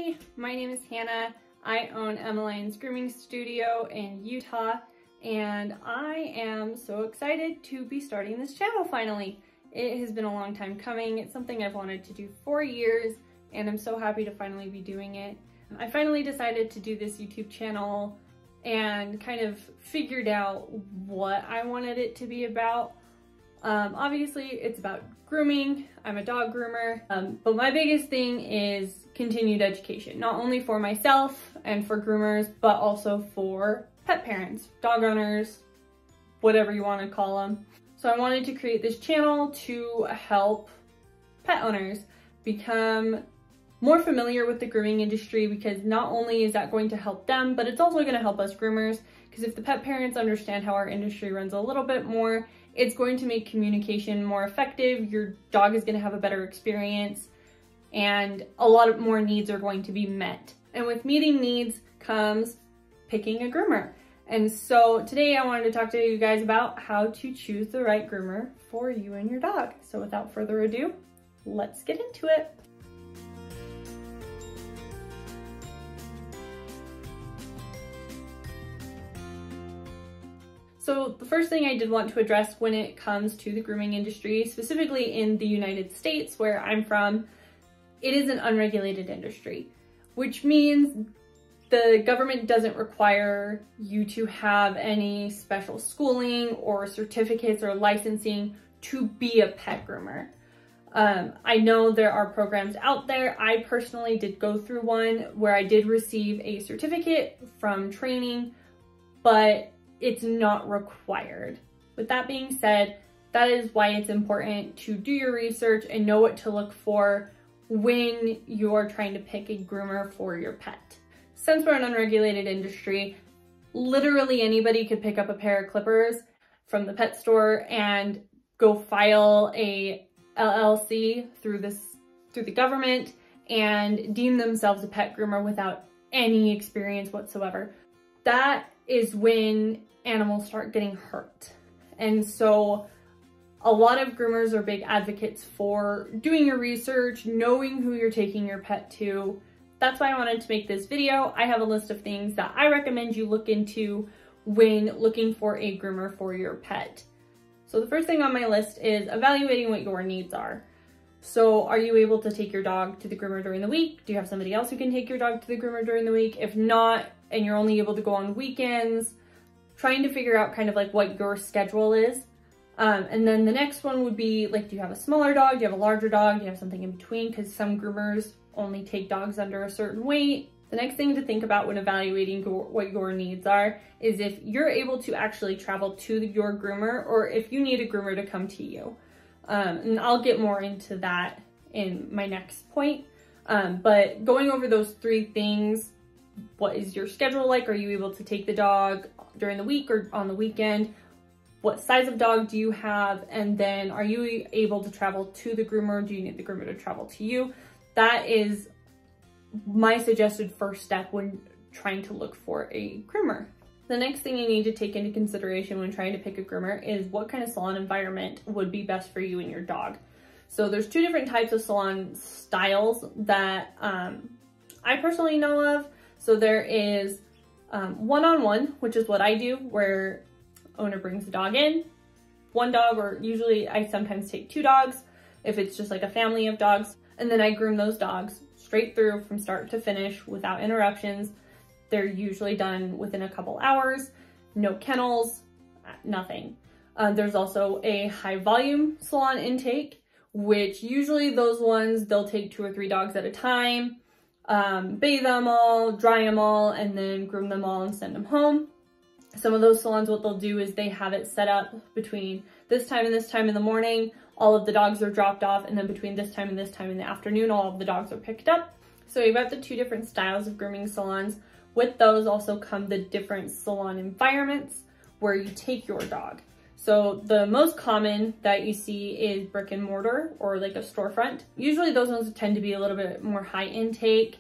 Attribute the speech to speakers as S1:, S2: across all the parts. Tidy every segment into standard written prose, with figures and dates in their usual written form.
S1: Hi, my name is Hannah. I own Emmaline's grooming studio in Utah, and I am so excited to be starting this channel finally. It has been a long time coming. It's something I've wanted to do for years, and I'm so happy to finally be doing it. I finally decided to do this YouTube channel and kind of figured out what I wanted it to be about. Obviously it's about grooming. I'm a dog groomer, but my biggest thing is continued education, not only for myself and for groomers, but also for pet parents, dog owners, whatever you want to call them. So I wanted to create this channel to help pet owners become more familiar with the grooming industry, because not only is that going to help them, but it's also going to help us groomers, because if the pet parents understand how our industry runs a little bit more, it's going to make communication more effective. Your dog is going to have a better experience, and a lot of more needs are going to be met. And with meeting needs comes picking a groomer. And so today I wanted to talk to you guys about how to choose the right groomer for you and your dog. So without further ado, let's get into it. So the first thing I did want to address when it comes to the grooming industry, specifically in the United States where I'm from, it is an unregulated industry, which means the government doesn't require you to have any special schooling or certificates or licensing to be a pet groomer. I know there are programs out there. I personally did go through one where I did receive a certificate from training, but it's not required. With that being said, that is why it's important to do your research and know what to look for when you're trying to pick a groomer for your pet. Since we're an unregulated industry, literally anybody could pick up a pair of clippers from the pet store and go file a LLC through the government and deem themselves a pet groomer without any experience whatsoever. That is when animals start getting hurt. And so a lot of groomers are big advocates for doing your research, knowing who you're taking your pet to. That's why I wanted to make this video. I have a list of things that I recommend you look into when looking for a groomer for your pet. So the first thing on my list is evaluating what your needs are. So are you able to take your dog to the groomer during the week? Do you have somebody else who can take your dog to the groomer during the week? If not, and you're only able to go on weekends, trying to figure out kind of like what your schedule is. And then the next one would be like, do you have a smaller dog? Do you have a larger dog? Do you have something in between? Because some groomers only take dogs under a certain weight. The next thing to think about when evaluating what your needs are is if you're able to actually travel to your groomer, or if you need a groomer to come to you. And I'll get more into that in my next point. But going over those three things: what is your schedule like? Are you able to take the dog during the week or on the weekend? What size of dog do you have? And then are you able to travel to the groomer? Do you need the groomer to travel to you? That is my suggested first step when trying to look for a groomer. The next thing you need to take into consideration when trying to pick a groomer is what kind of salon environment would be best for you and your dog. So there's two different types of salon styles that I personally know of. So there is one-on-one, which is what I do, where owner brings the dog in, one dog, or usually I sometimes take two dogs if it's just like a family of dogs, and then I groom those dogs straight through from start to finish without interruptions. They're usually done within a couple hours, no kennels, nothing. There's also a high volume salon intake, which usually those ones, they'll take 2 or 3 dogs at a time, bathe them all, dry them all, and then groom them all and send them home. Some of those salons, what they'll do is they have it set up between this time and this time in the morning, all of the dogs are dropped off, and then between this time and this time in the afternoon, all of the dogs are picked up. So you've got the two different styles of grooming salons. With those also come the different salon environments where you take your dog. So the most common that you see is brick and mortar, or like a storefront. Usually those ones tend to be a little bit more high intake.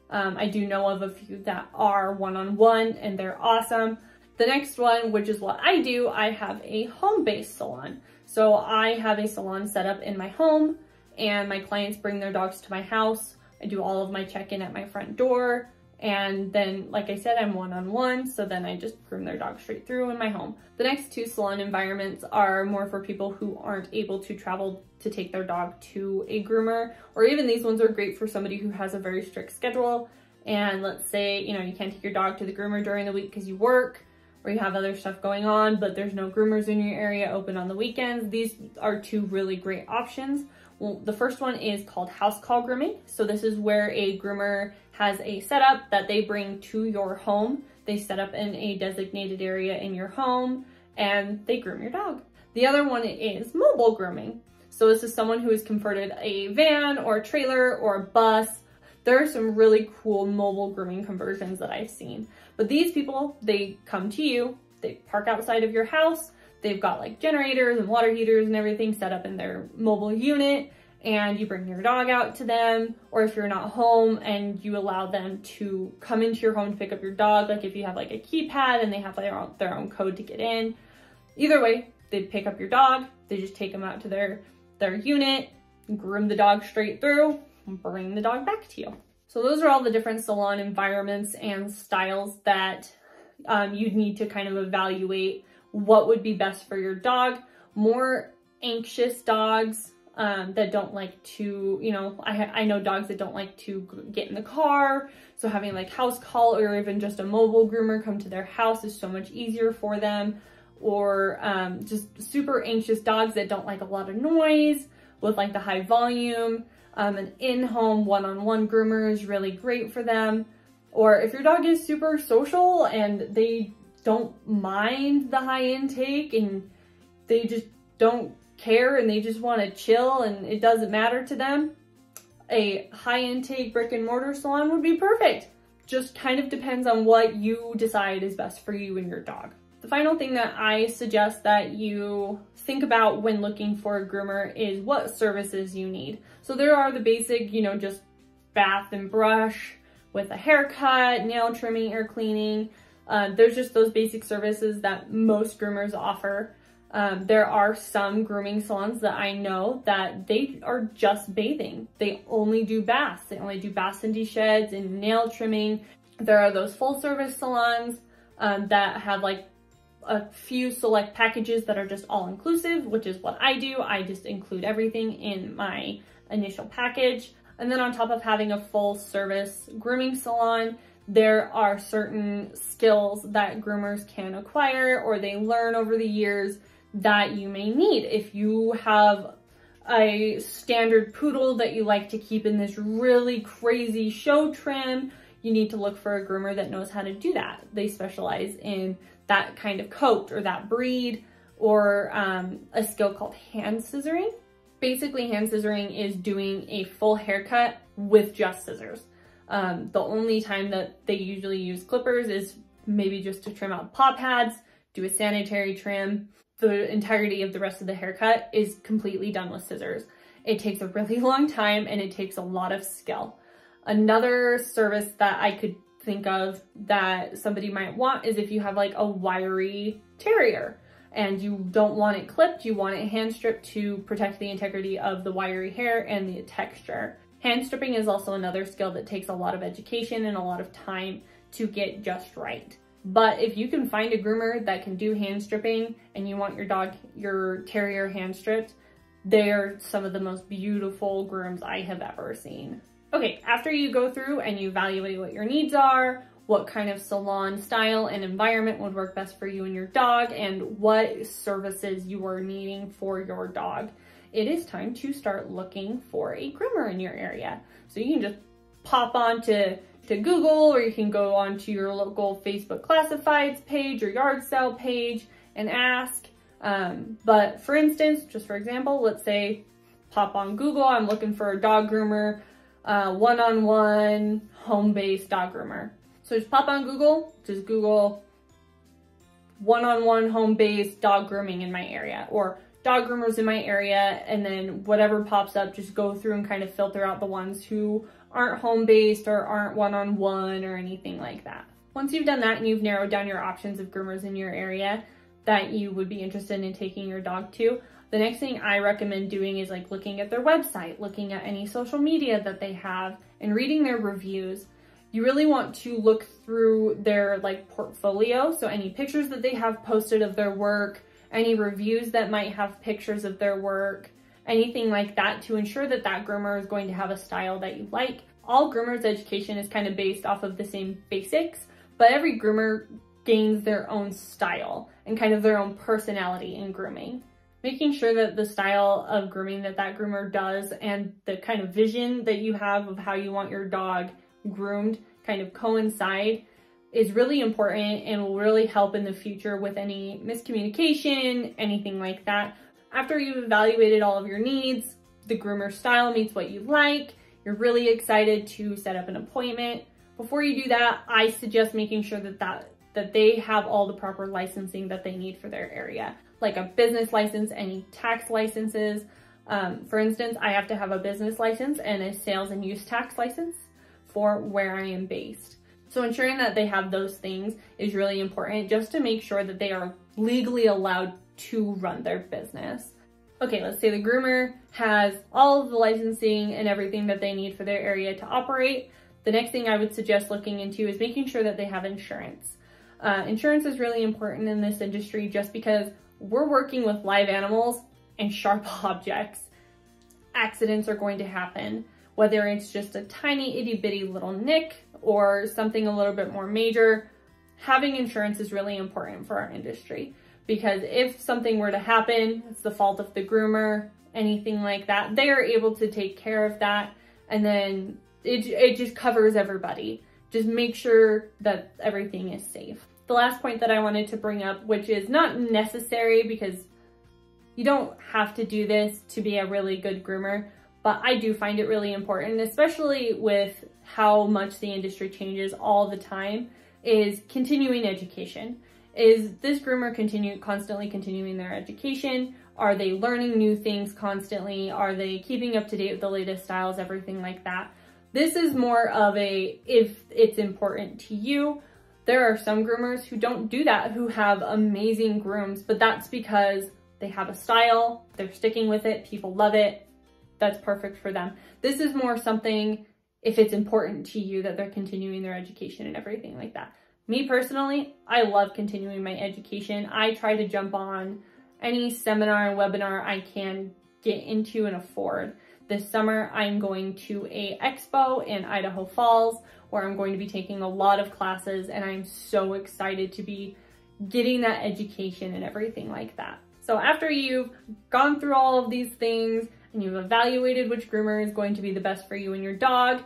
S1: I do know of a few that are one-on-one and they're awesome. The next one, which is what I do, I have a home-based salon. So I have a salon set up in my home and my clients bring their dogs to my house. I do all of my check-in at my front door. And then, like I said, I'm one-on-one, so then I just groom their dog straight through in my home. The next two salon environments are more for people who aren't able to travel to take their dog to a groomer, or even these ones are great for somebody who has a very strict schedule. And let's say, you know, you can't take your dog to the groomer during the week because you work or you have other stuff going on, but there's no groomers in your area open on the weekends. These are two really great options. Well, the first one is called house call grooming. So this is where a groomer has a setup that they bring to your home. They set up in a designated area in your home and they groom your dog. The other one is mobile grooming. So this is someone who has converted a van or a trailer or a bus. There are some really cool mobile grooming conversions that I've seen. But these people, they come to you, they park outside of your house, they've got like generators and water heaters and everything set up in their mobile unit, and you bring your dog out to them, or if you're not home and you allow them to come into your home to pick up your dog, like if you have like a keypad and they have their own code to get in. Either way, they pick up your dog, they just take them out to their unit, groom the dog straight through, and bring the dog back to you. So those are all the different salon environments and styles that you'd need to kind of evaluate what would be best for your dog. More anxious dogs that don't like to, you know, I know dogs that don't like to get in the car. So having like house call or even just a mobile groomer come to their house is so much easier for them. Or just super anxious dogs that don't like a lot of noise with like the high volume. An in-home one-on-one groomer is really great for them. Or if your dog is super social and they don't mind the high intake and they just don't care and they just want to chill and it doesn't matter to them, a high intake brick and mortar salon would be perfect. Just kind of depends on what you decide is best for you and your dog. The final thing that I suggest that you think about when looking for a groomer is what services you need. So there are the basic, you know, just bath and brush with a haircut, nail trimming, ear cleaning. There's just those basic services that most groomers offer. There are some grooming salons that I know that they are just bathing. They only do baths. They only do baths and de-sheds and nail trimming. There are those full service salons that have like a few select packages that are just all inclusive, which is what I do. I just include everything in my initial package. And then on top of having a full service grooming salon, there are certain skills that groomers can acquire or they learn over the years that you may need. If you have a standard poodle that you like to keep in this really crazy show trim, you need to look for a groomer that knows how to do that. They specialize in that kind of coat or that breed, or a skill called hand scissoring. Basically, hand scissoring is doing a full haircut with just scissors. The only time that they usually use clippers is maybe just to trim out paw pads, do a sanitary trim. The entirety of the rest of the haircut is completely done with scissors. It takes a really long time and it takes a lot of skill. Another service that I could think of that somebody might want is if you have like a wiry terrier and you don't want it clipped, you want it hand stripped to protect the integrity of the wiry hair and the texture. Hand stripping is also another skill that takes a lot of education and a lot of time to get just right. But if you can find a groomer that can do hand stripping and you want your terrier hand stripped, they're some of the most beautiful grooms I have ever seen. Okay, after you go through and you evaluate what your needs are, what kind of salon style and environment would work best for you and your dog, and what services you are needing for your dog, it is time to start looking for a groomer in your area. So you can just pop on to Google, or you can go onto your local Facebook classifieds page or yard sale page and ask. But for instance, just for example, let's say pop on Google, I'm looking for a dog groomer, one-on-one home-based dog groomer. So just pop on Google, just Google one-on-one home-based dog grooming in my area, or dog groomers in my area, and then whatever pops up, just go through and kind of filter out the ones who aren't home-based or aren't one-on-one or anything like that. Once you've done that and you've narrowed down your options of groomers in your area that you would be interested in taking your dog to, the next thing I recommend doing is like looking at their website, looking at any social media that they have, and reading their reviews, you really want to look through their like portfolio. So any pictures that they have posted of their work, any reviews that might have pictures of their work, anything like that, to ensure that that groomer is going to have a style that you like. All groomers' education is kind of based off of the same basics, but every groomer gains their own style and kind of their own personality in grooming. Making sure that the style of grooming that that groomer does and the kind of vision that you have of how you want your dog groomed kind of coincide is really important and will really help in the future with any miscommunication, anything like that. After you've evaluated all of your needs, the groomer style meets what you like, you're really excited to set up an appointment. Before you do that, I suggest making sure that they have all the proper licensing that they need for their area, like a business license, any tax licenses. For instance, I have to have a business license and a sales and use tax license for where I am based. So ensuring that they have those things is really important just to make sure that they are legally allowed to run their business. Okay, let's say the groomer has all of the licensing and everything that they need for their area to operate. The next thing I would suggest looking into is making sure that they have insurance. Insurance is really important in this industry just because we're working with live animals and sharp objects. Accidents are going to happen, whether it's just a tiny itty bitty little nick or something a little bit more major. Having insurance is really important for our industry, because if something were to happen, it's the fault of the groomer, anything like that, they are able to take care of that, and then it just covers everybody. Just make sure that everything is safe. The last point that I wanted to bring up, which is not necessary because you don't have to do this to be a really good groomer, but I do find it really important, especially with how much the industry changes all the time, is continuing education. Is this groomer constantly continuing their education? Are they learning new things constantly? Are they keeping up to date with the latest styles, everything like that? This is more of a, if it's important to you. There are some groomers who don't do that, who have amazing grooms, but that's because they have a style, they're sticking with it, people love it, that's perfect for them. This is more something, if it's important to you, that they're continuing their education and everything like that. Me personally, I love continuing my education. I try to jump on any seminar and webinar I can get into and afford. This summer, I'm going to a expo in Idaho Falls where I'm going to be taking a lot of classes, and I'm so excited to be getting that education and everything like that. So after you've gone through all of these things and you've evaluated which groomer is going to be the best for you and your dog,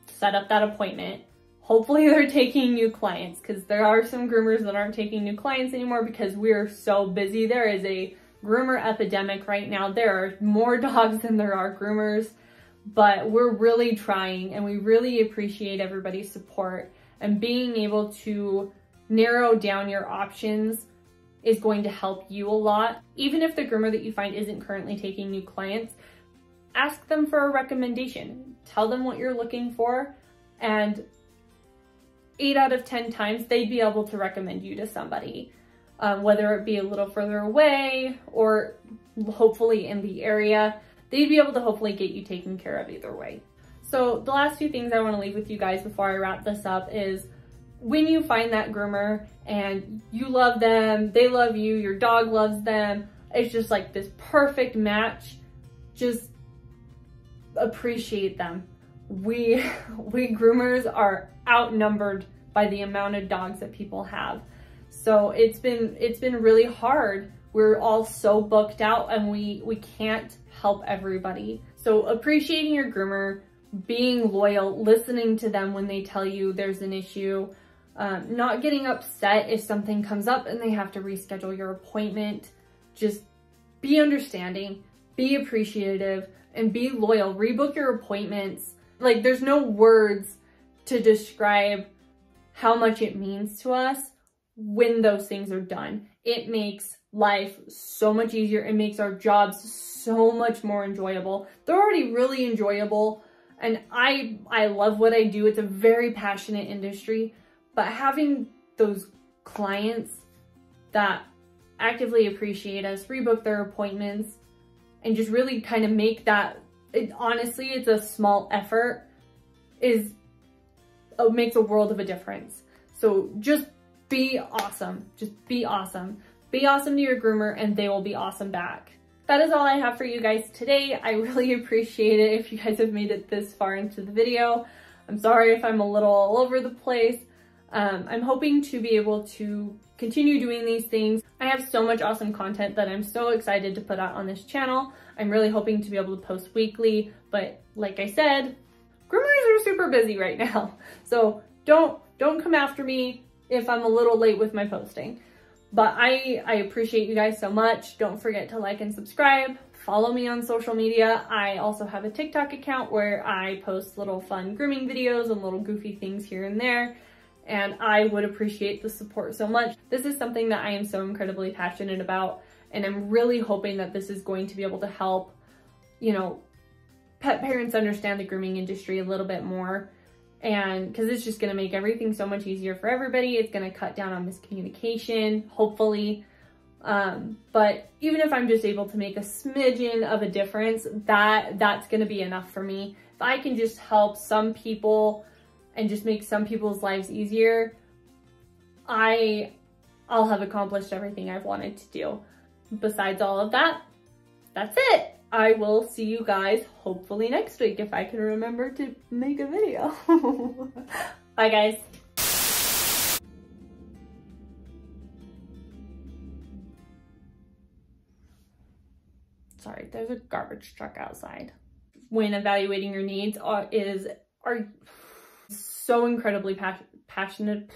S1: set up that appointment. Hopefully they're taking new clients, because there are some groomers that aren't taking new clients anymore because we're so busy. There is a groomer epidemic right now. There are more dogs than there are groomers, but we're really trying, and we really appreciate everybody's support, and being able to narrow down your options is going to help you a lot. Even if the groomer that you find isn't currently taking new clients, ask them for a recommendation. Tell them what you're looking for, and 8 out of 10 times they'd be able to recommend you to somebody, whether it be a little further away or hopefully in the area. They'd be able to hopefully get you taken care of either way. So the last 2 things I want to leave with you guys before I wrap this up is, when you find that groomer and you love them, they love you, your dog loves them, it's just like this perfect match, just appreciate them. We groomers are outnumbered by the amount of dogs that people have. So it's been really hard. We're all so booked out, and we can't help everybody. So appreciating your groomer, being loyal, listening to them when they tell you there's an issue, not getting upset if something comes up and they have to reschedule your appointment. Just be understanding, be appreciative, and be loyal. Rebook your appointments. Like, there's no words to describe how much it means to us when those things are done. It makes life so much easier. It makes our jobs so much more enjoyable. They're already really enjoyable, and I love what I do. It's a very passionate industry, but having those clients that actively appreciate us, rebook their appointments, and just really kind of make that, honestly, it's a small effort, makes a world of a difference. So just be awesome. Just be awesome. Be awesome to your groomer and they will be awesome back. That is all I have for you guys today. I really appreciate it if you guys have made it this far into the video. I'm sorry if I'm a little all over the place. I'm hoping to be able to continue doing these things. I have so much awesome content that I'm so excited to put out on this channel. I'm really hoping to be able to post weekly, but like I said, groomers are super busy right now. So don't come after me if I'm a little late with my posting. But I appreciate you guys so much. Don't forget to like and subscribe. Follow me on social media. I also have a TikTok account where I post little fun grooming videos and little goofy things here and there. And I would appreciate the support so much. This is something that I am so incredibly passionate about. And I'm really hoping that this is going to be able to help, you know, pet parents understand the grooming industry a little bit more. And because it's just going to make everything so much easier for everybody. It's going to cut down on miscommunication, hopefully. But even if I'm just able to make a smidgen of a difference, that's going to be enough for me. If I can just help some people and just make some people's lives easier, I'll have accomplished everything I've wanted to do. Besides all of that, that's it. I will see you guys hopefully next week if I can remember to make a video. Bye guys. Sorry, there's a garbage truck outside. When evaluating your needs are so incredibly passionate.